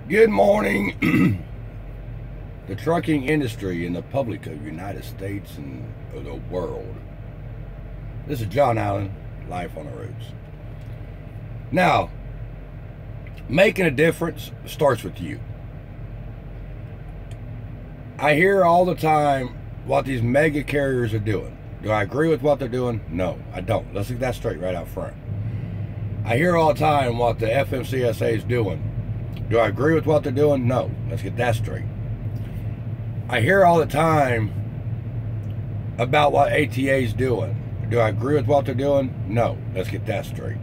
Good morning. The trucking industry and the public of the United States and of the world. This is John Allen, Life on the Roads. Now, making a difference starts with you. I hear all the time what these mega carriers are doing. Do I agree with what they're doing? No, I don't. Let's get that straight right out front. I hear all the time what the FMCSA is doing. Do I agree with what they're doing? No. Let's get that straight. I hear all the time about what ATA is doing. Do I agree with what they're doing? No. Let's get that straight.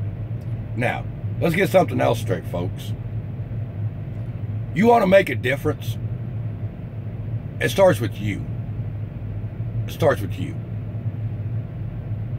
Now, let's get something else straight, folks. You want to make a difference? It starts with you. It starts with you.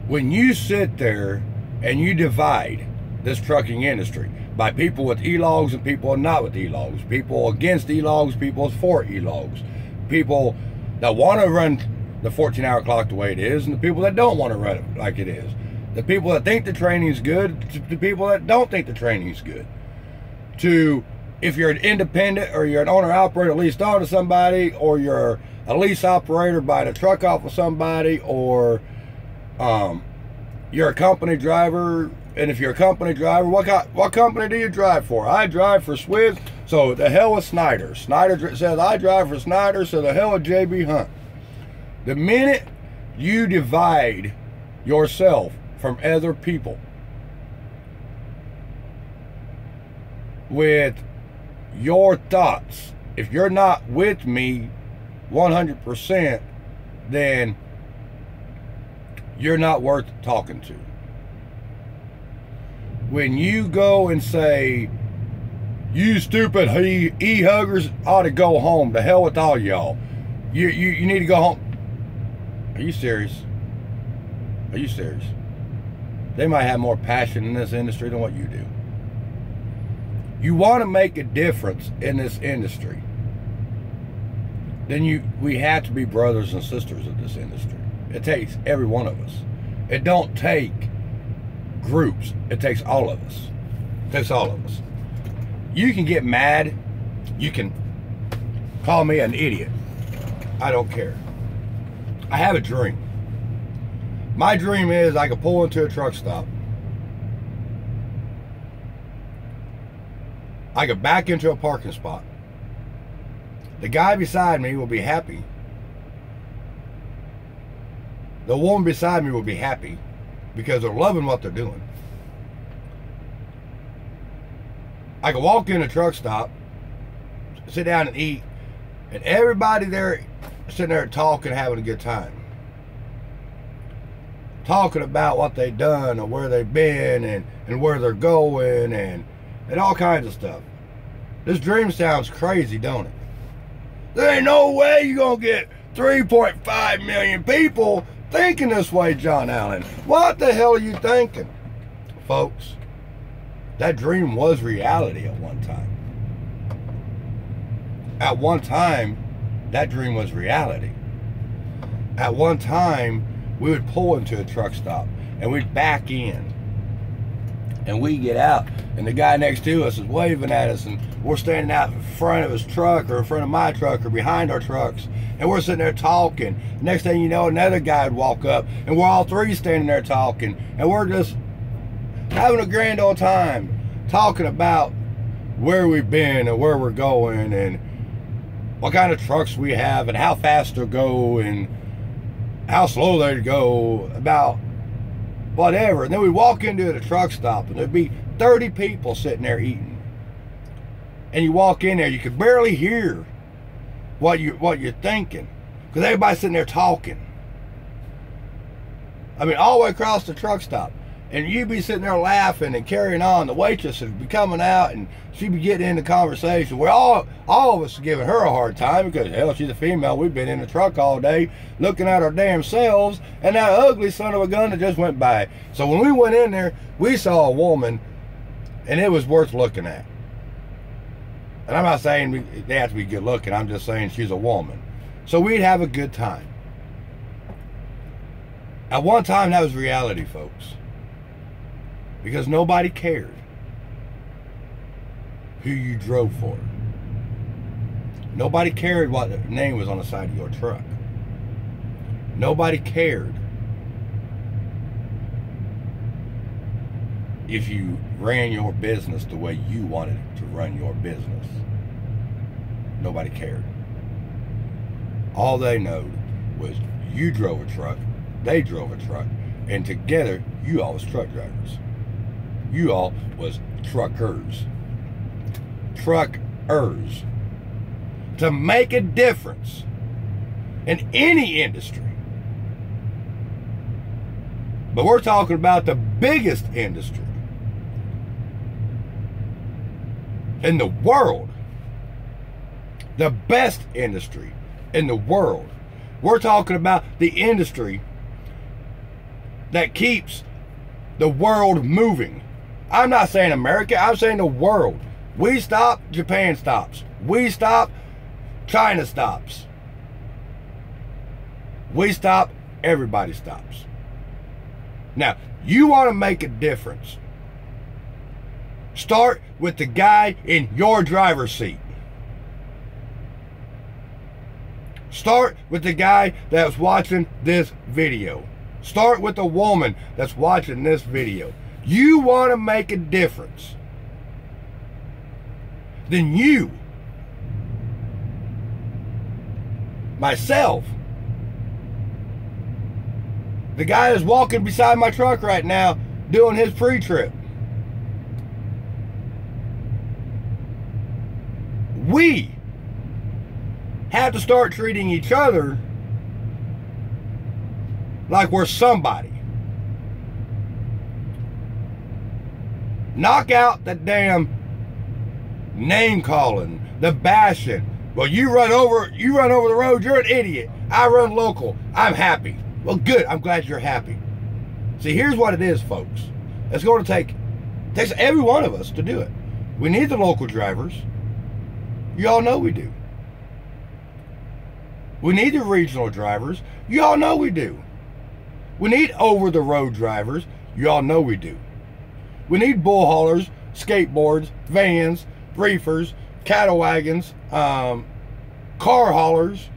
When you sit there and you divide this trucking industry by people with e-logs and people not with e-logs, people against e-logs, people for e-logs, people that want to run the 14-hour clock the way it is, and the people that don't want to run it like it is, the people that think the training is good to the people that don't think the training is good, to if you're an independent or you're an owner-operator leased on to somebody, or you're a lease operator buying a truck off of somebody, or you're a company driver. And if you're a company driver, what company do you drive for? I drive for Swiss, so the hell with Snyder. Snyder says I drive for Snyder, so the hell with JB Hunt. The minute you divide yourself from other people with your thoughts, if you're not with me 100%, then you're not worth talking to. When you go and say, you stupid e-huggers ought to go home, the hell with all y'all. You need to go home. Are you serious? Are you serious? They might have more passion in this industry than what you do. You want to make a difference in this industry, then we have to be brothers and sisters of this industry. It takes every one of us. It don't take groups. It takes all of us. It takes all of us. You can get mad. You can call me an idiot. I don't care. I have a dream. My dream is I could pull into a truck stop. I could back into a parking spot. The guy beside me will be happy. The woman beside me will be happy, because they're loving what they're doing. I can walk in a truck stop, sit down and eat, and everybody there sitting there talking, having a good time. Talking about what they've done or where they've been and where they're going and all kinds of stuff. This dream sounds crazy, don't it? There ain't no way you're going to get 3.5 million people thinking this way, John Allen. What the hell are you thinking? Folks, that dream was reality at one time. At one time, that dream was reality. At one time, we would pull into a truck stop and we'd back in. And we'd get out, and the guy next to us is waving at us, and we're standing out in front of his truck or in front of my truck or behind our trucks, and we're sitting there talking. Next thing you know, another guy would walk up, and we're all three standing there talking, and we're just having a grand old time talking about where we've been and where we're going and what kind of trucks we have and how fast they'll go and how slow they go, about whatever. And then we walk into the truck stop and there'd be 30 people sitting there eating. And you walk in there, you could barely hear what you're thinking, because everybody's sitting there talking. I mean, all the way across the truck stop. And you'd be sitting there laughing and carrying on. The waitress would be coming out and she'd be getting into conversation. We're all of us giving her a hard time because, hell, she's a female. We've been in the truck all day looking at our damn selves and that ugly son of a gun that just went by. So when we went in there, we saw a woman, and it was worth looking at. And I'm not saying they have to be good looking. I'm just saying she's a woman. So we'd have a good time. At one time, that was reality, folks. Because nobody cared who you drove for. Nobody cared what the name was on the side of your truck. Nobody cared if you ran your business the way you wanted to run your business. Nobody cared. All they know was you drove a truck, they drove a truck, and together you all was truck drivers. You all was truckers. Truckers. To make a difference in any industry. But we're talking about the biggest industry in the world. The best industry in the world. We're talking about the industry that keeps the world moving. I'm not saying America, I'm saying the world. We stop, Japan stops. We stop, China stops. We stop, everybody stops. Now, you want to make a difference. Start with the guy in your driver's seat. Start with the guy that's watching this video. Start with the woman that's watching this video. You want to make a difference. Then you, myself, the guy that's walking beside my truck right now doing his pre-trip, we have to start treating each other like we're somebody. Knock out the damn name calling, the bashing. Well, you run over the road, you're an idiot. I run local, I'm happy. Well, good, I'm glad you're happy. See, here's what it is, folks. It's going to takes every one of us to do it. We need the local drivers. You all know we do. We need the regional drivers. You all know we do. We need over-the-road drivers. You all know we do. We need bull haulers, skateboards, vans, reefers, cattle wagons, car haulers,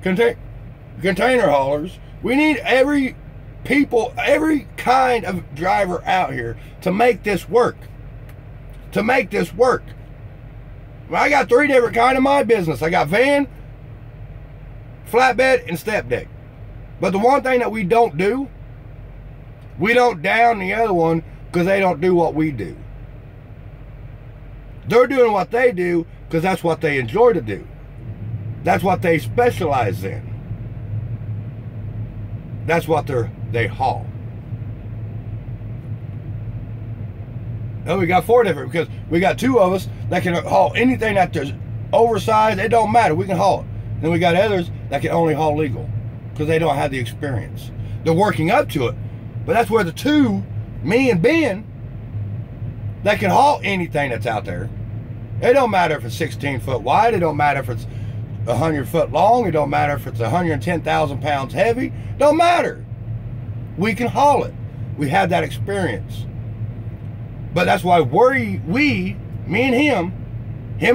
container haulers. We need every kind of driver out here to make this work. To make this work. I got 3 different kinds of my business. I got van, flatbed, and step deck. But the one thing that we don't do, we don't down the other one because they don't do what we do. They're doing what they do because that's what they enjoy to do. That's what they specialize in. That's what they haul. Now we got 4 different, because we got 2 of us that can haul anything that's oversized. It don't matter, we can haul it. Then we got others that can only haul legal because they don't have the experience. They're working up to it, but that's where the 2, me and Ben, that can haul anything that's out there. It don't matter if it's 16 foot wide. It don't matter if it's 100 foot long. It don't matter if it's 110,000 pounds heavy. Don't matter. We can haul it. We have that experience. But that's why we, me and him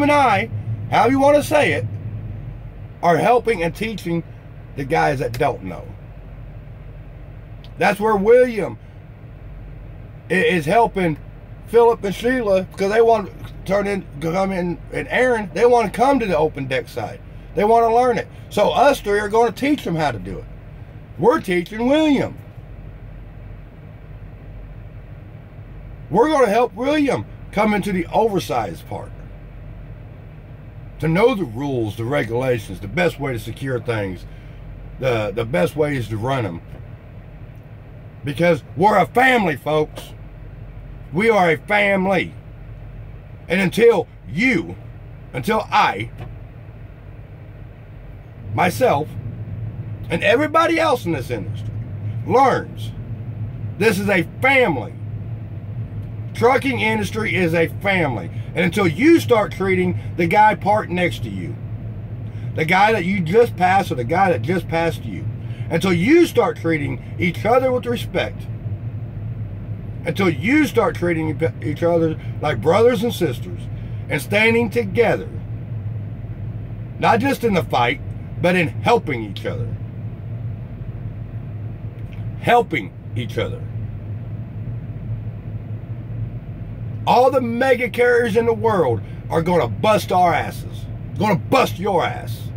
and I, however you want to say it, are helping and teaching the guys that don't know. That's where William is helping Philip and Sheila, because they want to come in, and Aaron, they want to come to the open deck side. They want to learn it. So us 3 are going to teach them how to do it. We're teaching William. We're going to help William come into the oversized part. To know the rules, the regulations, the best way to secure things, the best ways to run them. Because we're a family, folks. We are a family. And until I, myself, and everybody else in this industry learns this is a family. Trucking industry is a family. And until you start treating the guy parked next to you, the guy that you just passed, or the guy that just passed you, until you start treating each other with respect, until you start treating each other like brothers and sisters and standing together, Not just in the fight, but in helping each other. Helping each other. All the mega carriers in the world are going to bust our asses. Going to bust your ass.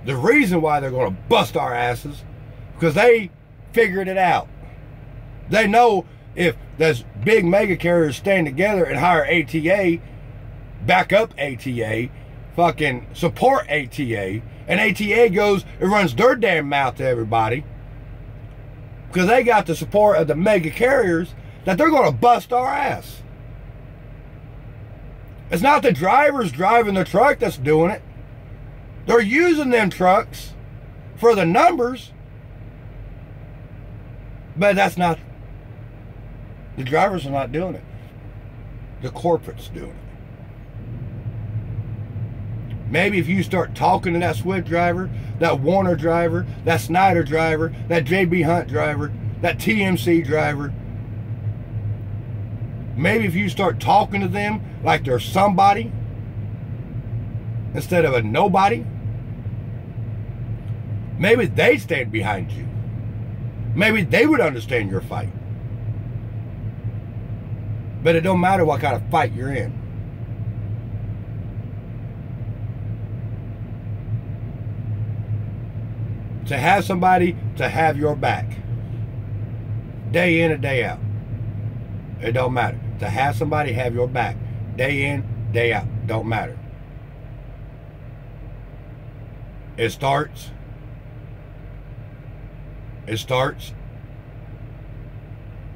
The reason why they're going to bust our asses, because they figured it out. They know if those big mega carriers stand together and hire ATA, back up ATA, fucking support ATA, and ATA goes and runs their damn mouth to everybody, because they got the support of the mega carriers, that they're going to bust our ass. It's not the drivers driving the truck that's doing it. They're using them trucks for the numbers, but that's not, the drivers are not doing it. The corporate's doing it. Maybe if you start talking to that Swift driver, that Warner driver, that Snyder driver, that JB Hunt driver, that TMC driver, maybe if you start talking to them like they're somebody instead of a nobody, maybe they'd stand behind you. Maybe they would understand your fight. But it don't matter what kind of fight you're in. To have somebody to have your back, day in and day out, it don't matter. To have somebody have your back, day in, day out, don't matter. It starts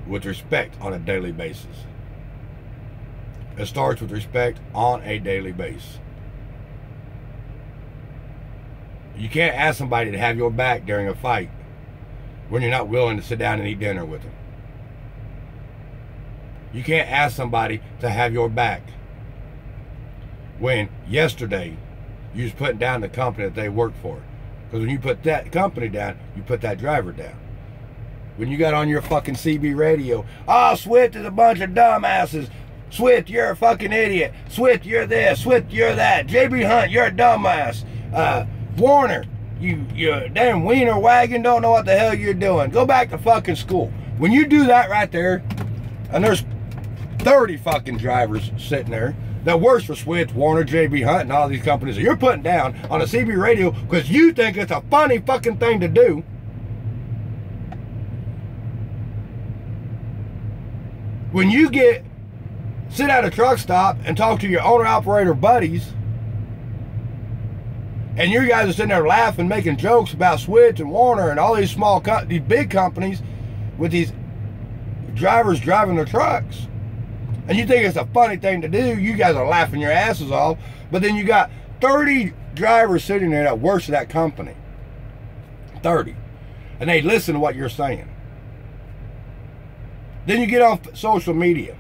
with respect on a daily basis. It starts with respect on a daily basis. You can't ask somebody to have your back during a fight when you're not willing to sit down and eat dinner with them. You can't ask somebody to have your back when yesterday you was putting down the company that they worked for. Because when you put that company down, you put that driver down. When you got on your fucking CB radio, oh, Swift is a bunch of dumbasses. Swift, you're a fucking idiot. Swift, you're this. Swift, you're that. JB Hunt, you're a dumbass. Warner, you damn wiener wagon, don't know what the hell you're doing. Go back to fucking school. When you do that right there, and there's 30 fucking drivers sitting there that works for Swift, Warner, JB Hunt, and all these companies that you're putting down on a CB radio because you think it's a funny fucking thing to do. When you sit at a truck stop and talk to your owner-operator buddies, and you guys are sitting there laughing, making jokes about Switch and Warner and all these these big companies with these drivers driving their trucks, and you think it's a funny thing to do, you guys are laughing your asses off, but then you got 30 drivers sitting there that works for that company. 30. And they listen to what you're saying. Then you get on social media.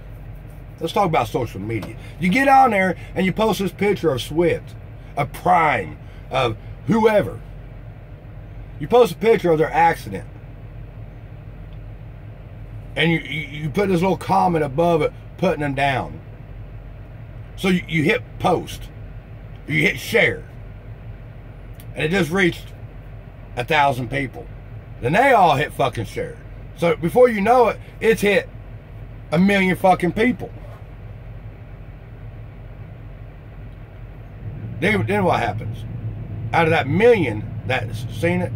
Let's talk about social media. You get on there and you post this picture of Swift, of Prime, of whoever. You post a picture of their accident. And you put this little comment above it, putting them down. So you hit post. You hit share. And it just reached 1,000 people. Then they all hit fucking share. So before you know it, it's hit 1 million fucking people. Then what happens? Out of that million that's seen it,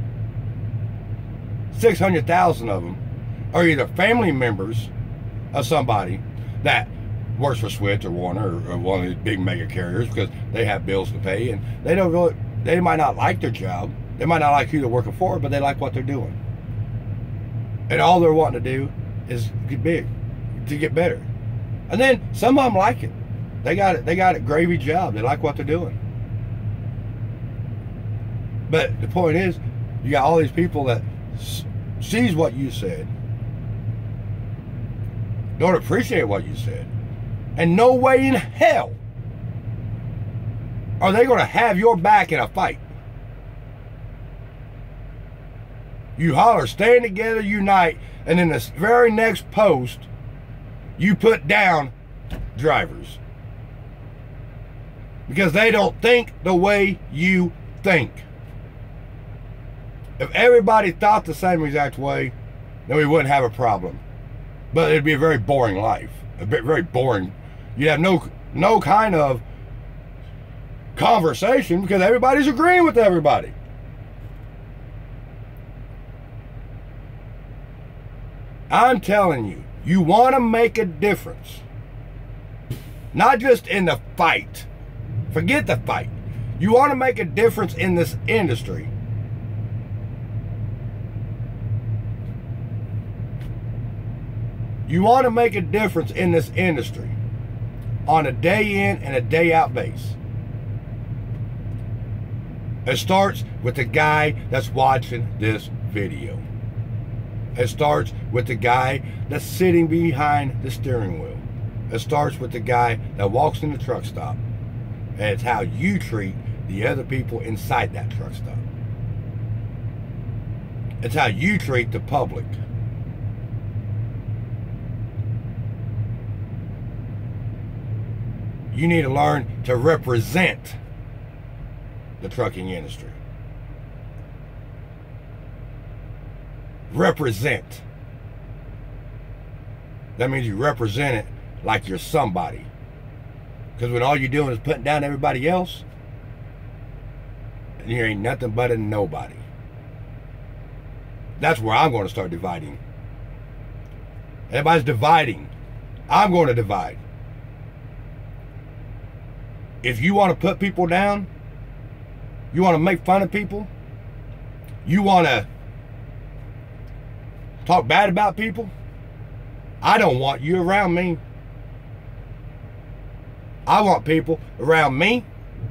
600,000 of them are either family members of somebody that works for Switch or Warner or one of these big mega carriers because they have bills to pay, and they might not like their job, they might not like who they're working for, but they like what they're doing. And all they're wanting to do is get big, to get better. And then some of them like it. They got a gravy job. They like what they're doing. But the point is, you got all these people that sees what you said, don't appreciate what you said, and no way in hell are they going to have your back in a fight. You holler, stand together, unite, and in the very next post, you put down drivers. Because they don't think the way you think. If everybody thought the same exact way, then we wouldn't have a problem. But it'd be a very boring life. Very boring. You'd have no kind of conversation because everybody's agreeing with everybody. I'm telling you, you want to make a difference. Not just in the fight. Forget the fight. You want to make a difference in this industry. You want to make a difference in this industry on a day in and a day out basis. It starts with the guy that's watching this video. It starts with the guy that's sitting behind the steering wheel. It starts with the guy that walks in the truck stop. And it's how you treat the other people inside that truck stop. It's how you treat the public. You need to learn to represent the trucking industry. Represent. That means you represent it like you're somebody. Because when all you're doing is putting down everybody else, you ain't nothing but a nobody. That's where I'm going to start dividing. Everybody's dividing. I'm going to divide. If you want to put people down, you want to make fun of people, you want to talk bad about people, I don't want you around me. I want people around me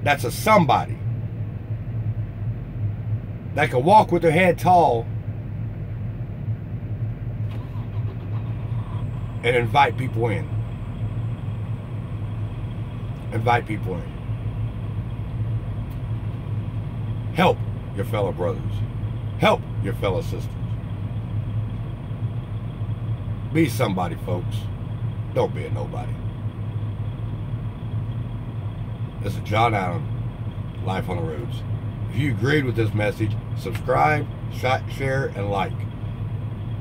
that's a somebody. That can walk with their head tall and invite people in. Invite people in. Help your fellow brothers. Help your fellow sisters. Be somebody, folks. Don't be a nobody. This is John Allen, Life on the Roads. If you agreed with this message, subscribe, share, and like.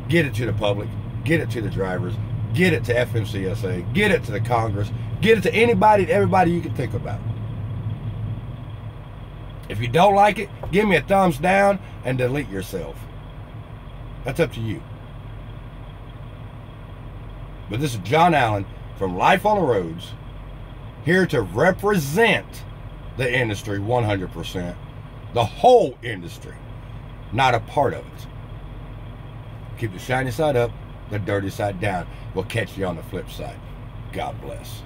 Get it to the public. Get it to the drivers. Get it to FMCSA. Get it to the Congress. Get it to anybody and everybody you can think about. If you don't like it, give me a thumbs down and delete yourself. That's up to you. But this is John Allen from Life on the Roads, here to represent the industry 100%. The whole industry, not a part of it. Keep the shiny side up, the dirty side down. We'll catch you on the flip side. God bless.